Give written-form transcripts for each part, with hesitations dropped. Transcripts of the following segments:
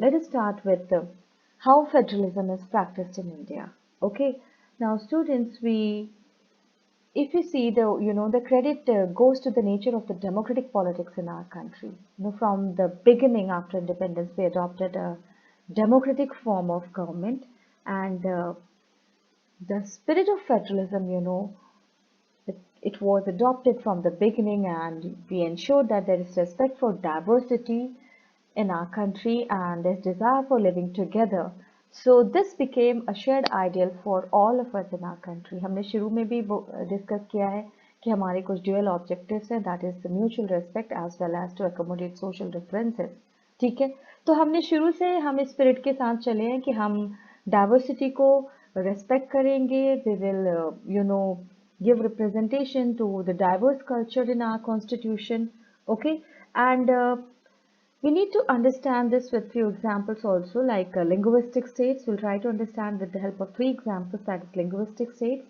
Let us start with how federalism is practiced in India. Okay, now students, if you see the credit goes to the nature of the democratic politics in our country. From the beginning after independence, we adopted a democratic form of government, and the spirit of federalism, it was adopted from the beginning, and we ensured that there is respect for diversity in our country and there's desire for living together. So this became a shared ideal for all of us in our country. हमने शुरू में भी discuss किया है कि हमारे कुछ dual objectives हैं, that is mutual respect as well as to accommodate social differences. ठीक है, तो हमने शुरू से हम इस स्पिरिट के साथ चले हैं कि हम डाइवर्सिटी को रेस्पेक्ट करेंगे. We will give representation to the diverse culture in our constitution. Okay, and we need to understand this with few examples also, like linguistic states. We'll try to understand with the help of three examples, that is linguistic states.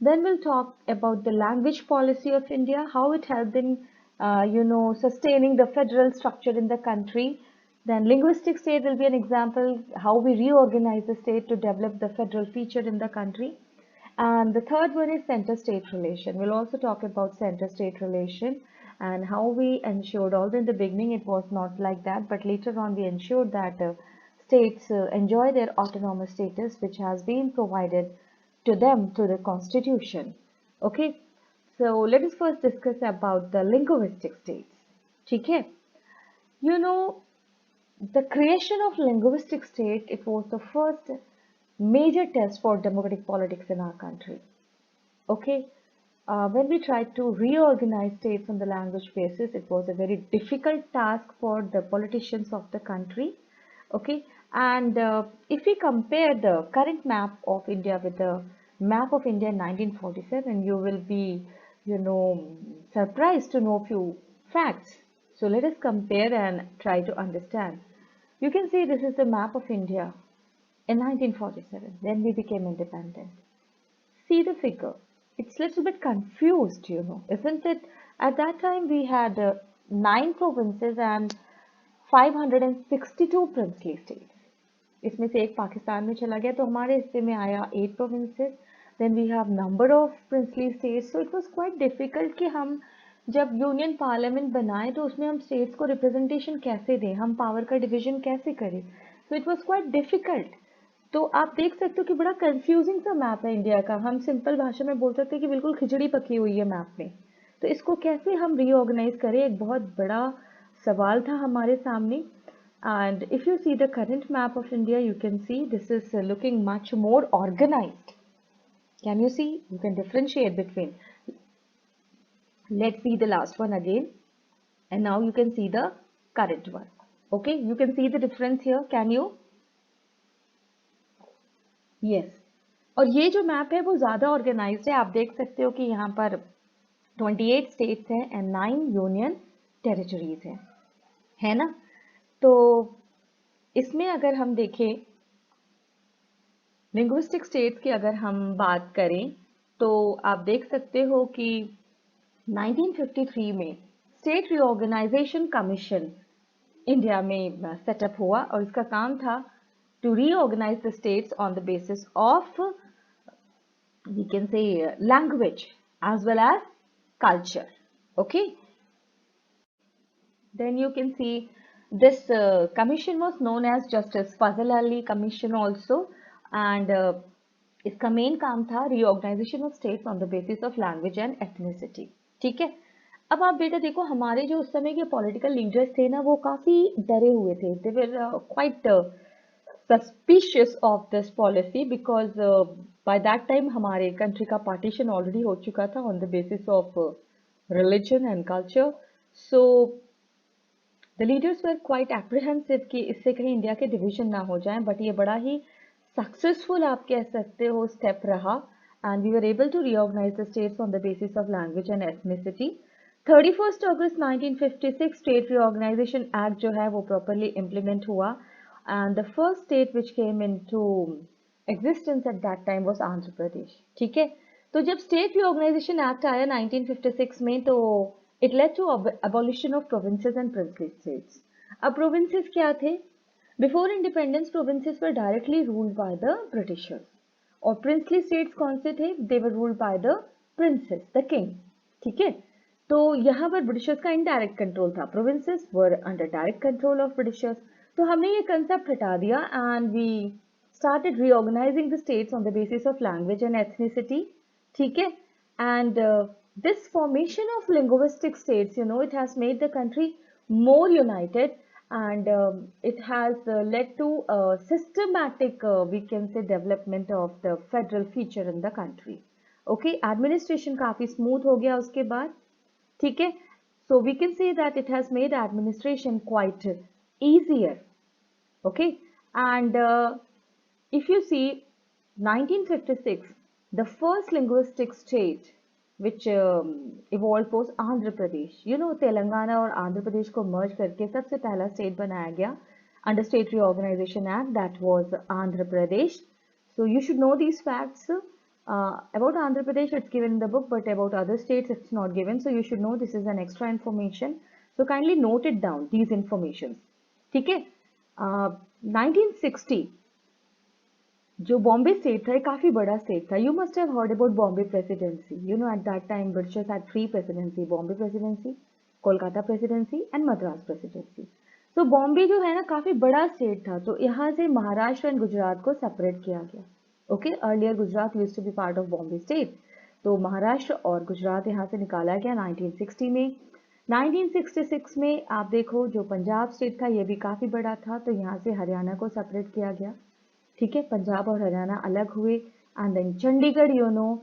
Then we'll talk about the language policy of India, how it helped in, sustaining the federal structure in the country. Then linguistic state will be an example, how we reorganize the state to develop the federal feature in the country. And the third one is center-state relation. We'll also talk about center-state relation and how we ensured, although in the beginning it was not like that, but later on we ensured that states enjoy their autonomous status, which has been provided to them through the constitution. Okay, so let us first discuss about the linguistic states. Okay, you know, the creation of linguistic state, it was the first major test for democratic politics in our country. Okay, when we tried to reorganize states on the language basis, it was a very difficult task for the politicians of the country. Okay, and if we compare the current map of India with the map of India in 1947, you will be, surprised to know few facts. So let us compare and try to understand. You can see this is the map of India in 1947, when we became independent. See the figure. It's a little bit confused, isn't it? At that time, we had 9 provinces and 562 princely states. इसमें से एक पाकिस्तान में चला गया, तो हमारे हिस्से में आया 8 provinces. Then we have number of princely states. So it was quite difficult कि हम जब यूनियन पार्लियामेंट बनाए तो उसमें हम स्टेट्स को रिप्रेजेंटेशन कैसे दें, हम पावर का डिवीजन कैसे करें. So it was quite difficult. तो आप देख सकते हो कि बड़ा कंफ्यूजिंग सा मैप है इंडिया का. हम सिंपल भाषा में बोल सकते हैं कि बिल्कुल खिचड़ी पकी हुई है मैप में. तो इसको कैसे हम रीऑर्गेनाइज करें, एक बहुत बड़ा सवाल था हमारे सामने. And if you see the current map of India, you can see this is looking much more organized. Can you see? You can differentiate between. Let's see the last one again. And now you can see the current one. Okay, you can see the difference here. Can you? Yes. और ये जो map है वो ज़्यादा organised है. आप देख सकते हो कि यहाँ पर 28 स्टेट्स हैं एंड 9 यूनियन टेरिटरीज हैं, है ना. तो इसमें अगर हम देखें लिंग्विस्टिक स्टेट्स की अगर हम बात करें तो आप देख सकते हो कि 1953 में स्टेट रीऑर्गेनाइजेशन कमीशन इंडिया में सेटअप हुआ और इसका काम था to reorganize the states on the basis of, we can say, language as well as culture. Okay, then you can see this commission was known as Justice Fazal Ali Commission also, and इसका main काम था reorganization of states on the basis of language and ethnicity. ठीक है, अब आप बेटा देखो हमारे जो उस समय के पॉलिटिकल लीडर्स थे ना, वो काफी डरे हुए थे. they were quite suspicious of this policy because by that time हमारे country का partition already हो चुका था on the basis of religion and culture. So the leaders were quite apprehensive कि इससे कहीं इंडिया के डिवीजन ना हो जाए, बट ये बड़ा ही सक्सेसफुल आप कह सकते हो स्टेप रहा, and we were able to reorganize the states on the basis of language and ethnicity. 31st August 1956 State Reorganization Act जो है वो properly implement हुआ, and the first state which came into existence at that time was Andhra Pradesh. ठीक है, तो जब State Reorganization Act आया 1956 में, तो it led to abolition of provinces and princely states. अब provinces क्या थे? Before independence provinces were directly ruled by the Britishers, और प्रिंसली स्टेट्स कौन से थे? They were ruled by the princes, the king. ठीक है, तो यहाँ पर ब्रिटिशर्स का इनडायरेक्ट कंट्रोल था, provinces were under direct control of Britishers. तो हमने ये कंसेप्ट हटा दिया and we started reorganizing the states on the basis of language and ethnicity. ठीक है, and this formation of linguistic states, you know, it has made the country more united, and it has led to a systematic, we can say, development of the federal feature in the country. Okay, administration काफी smooth हो गया उसके बाद। ठीक है, so we can say that it has made administration quite easier. Okay, and if you see 1956, the first linguistic state which evolved was Andhra Pradesh. You know, Telangana और आंध्र प्रदेश को merge करके सबसे पहला state बनाया गया under State Reorganization Act, that was Andhra Pradesh. So you should know these facts. About Andhra Pradesh, it's given in the book, but about other states, it's not given. So you should know this is an extra information. So kindly note it down, these informations. ठीक है, 1960 जो Bombay state था, काफी बड़ा state था। You must have heard about Bombay presidency. You know, at that time Britishers had 3 presidency, Bombay presidency, Kolkata presidency and Madras presidency. तो बॉम्बे जो है ना, काफी बड़ा स्टेट था, तो यहाँ से महाराष्ट्र एंड गुजरात को सेपरेट किया गया। Okay, earlier Gujarat used to be part of Bombay state, तो महाराष्ट्र और गुजरात यहाँ से निकाला गया 1960 में। 1966 में आप देखो, जो पंजाब स्टेट था ये भी काफी बड़ा था, तो यहाँ से हरियाणा को सेपरेट किया गया। ठीक है, पंजाब और हरियाणा अलग हुए, and then Chandigarh, you know,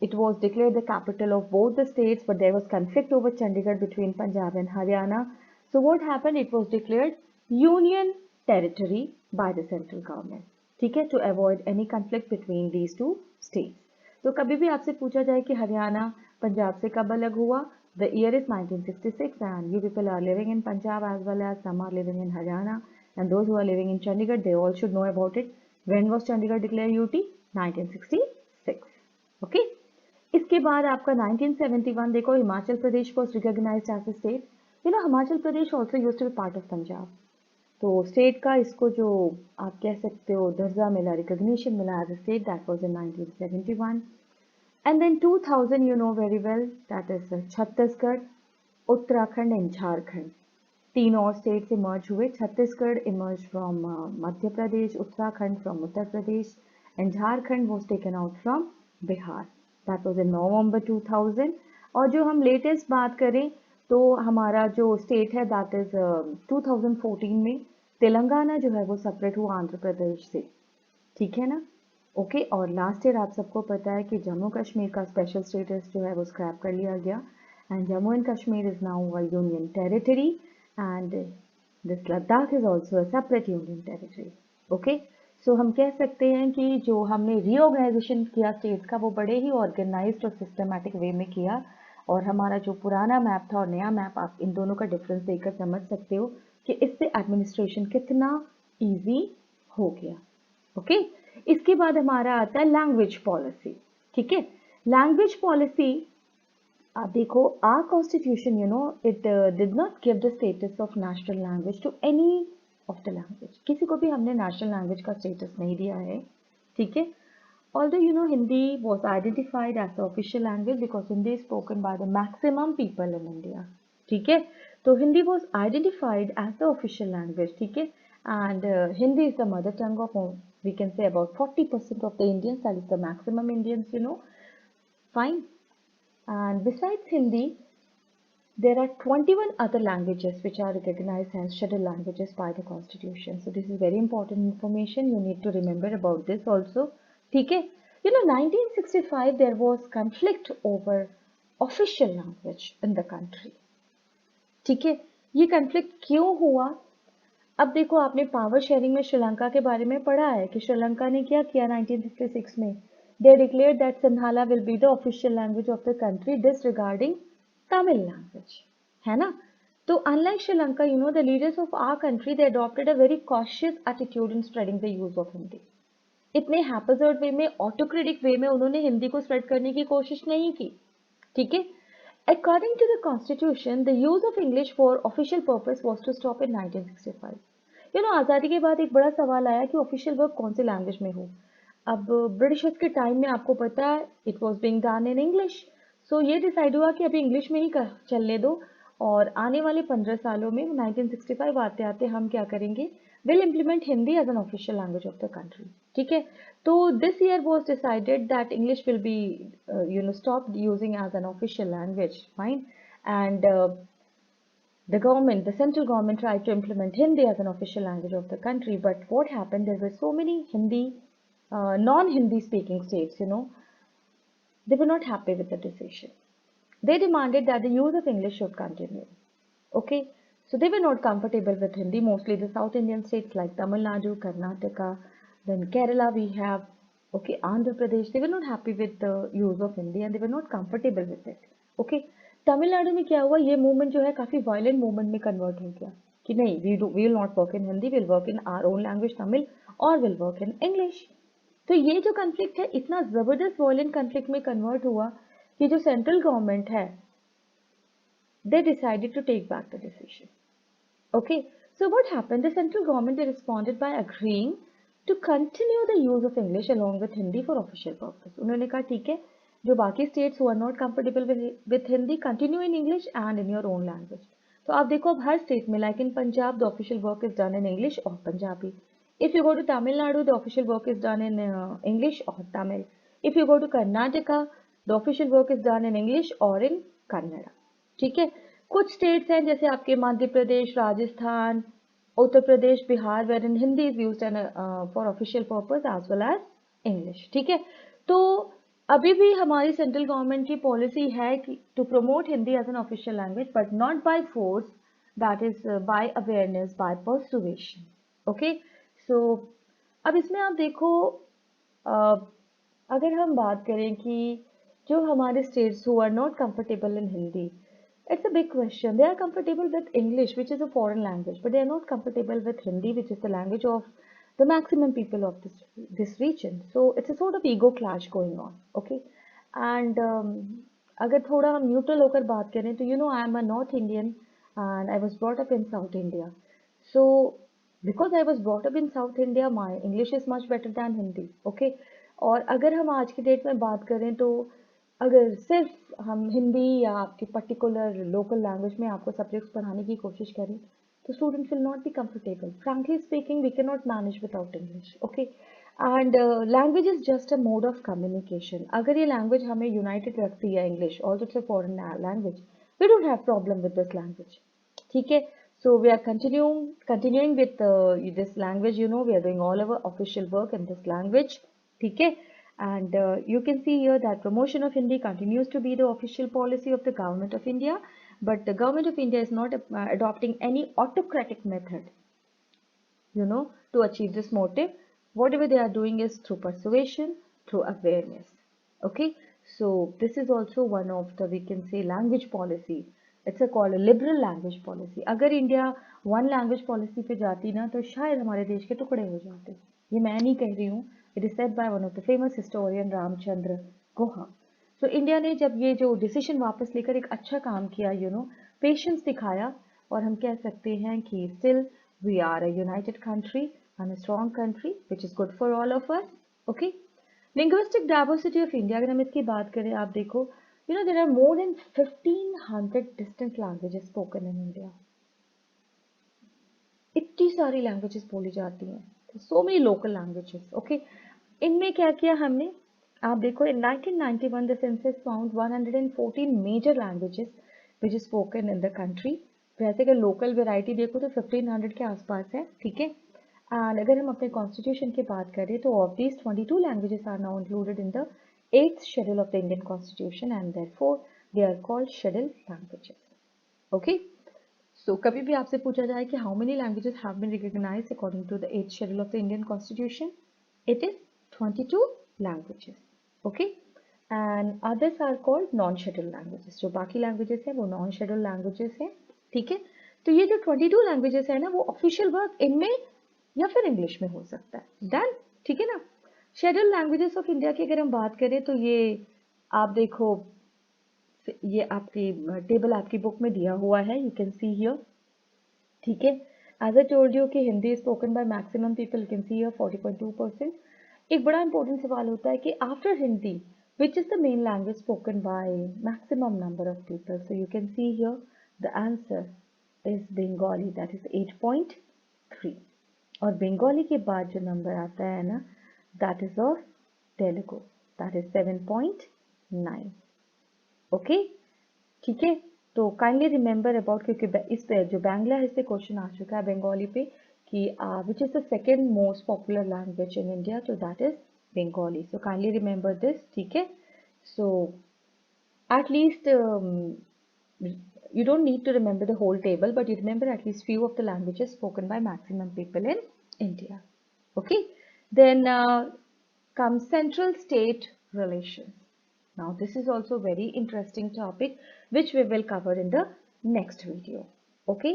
it was declared the capital of both the states, but there was conflict over Chandigarh between Punjab and Haryana. So what happened? It was declared union territory by the central government. ठीक है, to avoid any conflict between these two states. तो कभी भी आपसे पूछा जाए कि हरियाणा पंजाब से कब अलग हुआ, the year is 1966, and you people are living in Punjab as well as some are living in Haryana. And those who are living in Chandigarh, they all should know about it. When was Chandigarh declared UT? 1966. Okay. इसके बाद आपका 1971 देखो, Himachal Pradesh was recognized as a state. You know, Himachal Pradesh also used to be part of Punjab. तो state का इसको जो आप कह सकते हो दर्जा मिला, रिकॉग्निशन मिला as a state, that was in 1971. And then 2000, you know very well, that is Chhattisgarh, Uttarakhand and Jharkhand. तीन और स्टेट से मर्ज हुए। Chhattisgarh emerge from Madhya Pradesh, Uttarakhand from Uttar Pradesh, and Jharkhand was taken out from Bihar. That was in November 2000। और जो हम लेटेस्ट बात करें तो हमारा जो स्टेट है, दैट इज 2014 में तेलंगाना जो है वो सेपरेट हुआ आंध्र प्रदेश से। ठीक है ना? ओके, और लास्ट ईयर आप सबको पता है कि जम्मू कश्मीर का स्पेशल स्टेटस जो है वो स्क्रैप कर लिया गया, and Jammu and Kashmir is now a union territory, and this Ladakh is also a separate union territory. Okay, so हम कह सकते हैं कि जो हमने रीऑर्गेनाइजेशन किया स्टेट्स का, वो बड़े ही ऑर्गेनाइज्ड और सिस्टमैटिक वे में किया, और हमारा जो पुराना मैप था और नया मैप, आप इन दोनों का डिफरेंस देखकर समझ सकते हो कि इससे एडमिनिस्ट्रेशन कितना इजी हो गया। ओके, इसके बाद हमारा आता है लैंग्वेज पॉलिसी। ठीक है, लैंग्वेज पॉलिसी आप देखो, our constitution, you know, it did not give the status of national language to any of the language. किसी को भी हमने national language का status नहीं दिया है। ठीक है, although you know Hindi was identified as the official language because Hindi is spoken by the maximum people in India. ठीक है, तो Hindi was identified as the official language. ठीक है, and Hindi is the mother tongue of, we can say, about 40% of the Indians, that is the maximum Indians, you know. Fine. And besides Hindi, there are 21 other languages which are recognized as scheduled languages by the constitution. So this is very important information. You need to remember about this also. ठीक है, you know, 1965 there was conflict over official language in the country. ठीक है, ये conflict क्यों हुआ? अब देखो, आपने पावर शेयरिंग में श्रीलंका के बारे में पढ़ा है कि श्रीलंका ने क्या किया 1966 में? They declared that Sinhala will be the official language of the country, disregarding Tamil language. है ना? तो unlike Sri Lanka, you know, the leaders of our country, they adopted a very cautious attitude in spreading the use of Hindi. इतने haphazard वे में, autocratic वे में उन्होंने हिंदी को spread करने की कोशिश नहीं की। ठीक है, according to the constitution, the use of English for official purpose was to stop in 1965. आज़ादी के बाद एक बड़ा सवाल आया कि ऑफिशियल वर्क कौन से लैंग्वेज में हो। अब ब्रिटिशर्स के टाइम में आपको पता है it was being done in English, so ये डिसाइड हुआ कि अभी इंग्लिश में ही चलने दो, और आने वाले 15 सालों में 1965 आते आते हम क्या करेंगे, will implement Hindi as an official language of the country. ठीक है, तो this year was decided that English will be stop using as an official language, fine, and the central government tried to implement Hindi as an official language of the country. But what happened, there were so many Hindi, non-Hindi speaking states, they were not happy with the decision. They demanded that the use of English should continue. Okay, so they were not comfortable with Hindi. Mostly the South Indian states like Tamil Nadu, Karnataka, then Kerala we have, okay, Andhra Pradesh, they were not happy with the use of Hindi and they were not comfortable with it. Okay, Tamil Nadu में क्या हुआ, ये movement जो है काफी violent movement में convert हो गया कि नहीं, we will not work in Hindi, will work in our own language Tamil, और विल वर्क इन इंग्लिश। तो ये जो कन्फ्लिक्ट है इतना जबरदस्त वायलेंट कन्फ्लिक्ट में कन्वर्ट हुआ कि जो सेंट्रल गवर्नमेंट है, they decided to take back the decision. Okay, so what happened? The central government, they responded by agreeing to continue the use of English along with Hindi for official purpose. उन्होंने कहा ठीक है, जो बाकी states who are not comfortable with Hindi, continue in English and in your own language. तो आप देखो अब हर state में, like in Punjab, the official work is done in English or Punjabi. If you go to Tamil Nadu, the official work is done in English or Tamil. If you go to Karnataka, the official work is done in English or in Kannada. ठीक है, कुछ states हैं जैसे आपके Madhya Pradesh, Rajasthan, Uttar Pradesh, Bihar, where in Hindi is used for official purpose as well as English. ठीक है, तो अभी भी हमारी सेंट्रल गवर्नमेंट की पॉलिसी है कि to promote Hindi as an official language, but not by force, that is by awareness, by persuasion. Okay, so अब इसमें आप देखो, अगर हम बात करें कि जो हमारे states who are not comfortable in Hindi, it's a big question. They are comfortable with English, which is a foreign language, but they are not comfortable with Hindi, which is the language of the maximum people of this region. So it's a sort of ego clash going on. Okay, and अगर थोड़ा हम neutral होकर बात करें तो I am a North Indian and I was brought up in South India. So because I was brought up in South India, my English is much better than Hindi. Okay, और अगर हम आज की date में बात करें तो अगर सिर्फ हम हिंदी या आपके पर्टिकुलर लोकल लैंग्वेज में आपको सब्जेक्ट्स पढ़ाने की कोशिश करें तो students will not be comfortable. Frankly speaking, we can not manage without English. Okay, and language is just a mode of communication. अगर ये लैंग्वेज हमें यूनाइटेड रखती है, English also it's a foreign language, we don't have problem with this language. ठीक है, so we are continuing with this language, we are doing all our official work in this language. ठीक है, and you can see here that promotion of Hindi continues to be the official policy of the government of India, but the government of India is not adopting any autocratic method, to achieve this motive. Whatever they are doing is through persuasion, through awareness. Okay, so this is also one of the, we can say, language policy. It's called a liberal language policy. अगर India one language policy पे जाती ना तो शायद हमारे देश के टुकड़े हो जाते। ये मैं नहीं कह रही हूँ, it is said by one of the famous historian Ramachandra Guha. So India ने जब ये जो डिसीजन वापस लेकर एक अच्छा काम किया, पेशेंस दिखाया, और हम कह सकते हैं कि still we are a united country and a strong country which is good for all of us. Okay, linguistic diversity of India, अगर हम इसकी बात करें, आप देखो, there are more than 1500 distinct languages spoken in India. इतनी सारी languages बोली जाती हैं, so many local languages. Okay, इनमें क्या किया हमने, आप देखो, in 1991 the census found 114 major languages which is spoken in the country. वैसे अगर लोकल वेराइटी देखो तो 1500 के आसपास है। ठीक है, एंड अगर हम अपने कॉन्स्टिट्यूशन की बात करें तो of these 22 languages are now included in the 8th schedule of the Indian constitution and therefore they are called schedule languages. Okay, so कभी भी आपसे पूछा जाए कि how many languages have been recognised according to the 8th schedule of the Indian constitution, it is 22 languages. Okay, and others are called non schedule languages. जो बाकी languages हैं वो नॉन शेड्यूल लैंग्वेजेस हैं। ठीक है, तो ये जो 22 लैंग्वेजेस है ना, वो ऑफिशियल वर्क इनमें या फिर इंग्लिश में हो सकता है। डन, ठीक है ना। शेड्यूल लैंग्वेजेस ऑफ इंडिया की अगर हम बात करें तो ये आप देखो, ये आपकी टेबल आपकी बुक में दिया हुआ है, यू कैन सी हियर। ठीक है, As I told you कि Hindi is spoken by maximum people, you can see here 40.2%. एक बड़ा important सवाल होता है कि after Hindi, which is the main language spoken by maximum number of people? So you can see here the answer is Bengali, that is 8.3. और बंगाली के बाद जो नंबर आता है ना, that is of Telugu, that is 7.9. Okay, ठीक है। तो काइंडली रिमेंबर अबाउट, क्योंकि इस पे जो बांग्ला है, इस पे क्वेश्चन आ चुका है बंगाली पे कि which is the second most popular language in India, तो that is Bengali. So kindly remember this, ठीक है। सो at least you don't need to remember the whole table, but you remember at least few of the languages spoken by maximum people in India. Okay, then comes central state relations. Now this is also very interesting topic which we will cover in the next video. Okay,